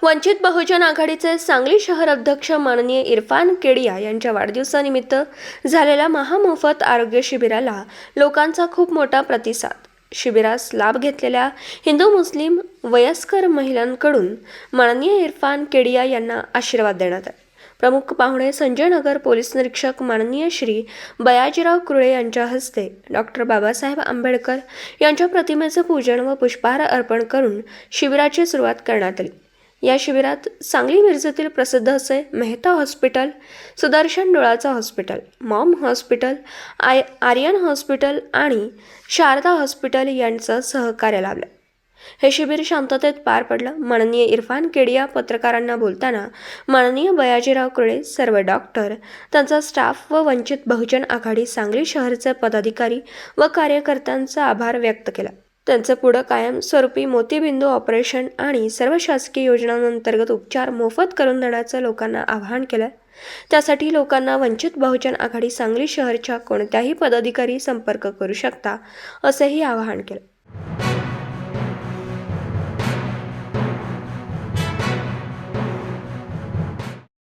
वंचित बहुजन आघाडीचे सांगली शहर अध्यक्ष माननीय इरफान केडिया यांच्या वाढदिवसानिमित्त झालेल्या महामोफत आरोग्य शिबिराला लोकांचा खूप मोठा प्रतिसाद. शिबिरास लाभ घेतलेल्या हिंदू मुस्लिम वयस्कर महिलांकडून माननीय इरफान केडिया यांना आशीर्वाद देण्यात आले. प्रमुख पाहुणे संजय नगर पोलीस निरीक्षक माननीय श्री बयाजीराव कुरळे यांच्या हस्ते डॉक्टर बाबासाहेब आंबेडकर यांच्या प्रतिमेचे पूजन व पुष्पहार अर्पण करून शिबिराची सुरुवात करण्यात आली. या शिबिरात सांगली मिरजेतील प्रसिद्ध असे मेहता हॉस्पिटल, सुदर्शन डोळाचा hospital, Mom hospital, Aryan hospital आणि शारदा हॉस्पिटल यांचं सहकार्य लाभलं. हे शिबिर शांततेत पार पडलं. माननीय इरफान केडिया पत्रकारांना बोलताना माननीय बयाजीराव कुरळे, सर्व डॉक्टर, त्यांचा स्टाफ व वंचित बहुजन आघाडी सांगली शहरचे पदाधिकारी व कार्यकर्त्यांचा आभार व्यक्त केला. त्यांचं पुढं कायमस्वरूपी मोतीबिंदू ऑपरेशन आणि सर्व शासकीय योजनांअंतर्गत उपचार मोफत करून देण्याचं लोकांना आवाहन केलं. त्यासाठी लोकांना वंचित बहुजन आघाडी सांगली शहरच्या कोणत्याही पदाधिकारी संपर्क करू शकता, असेही आवाहन केलं.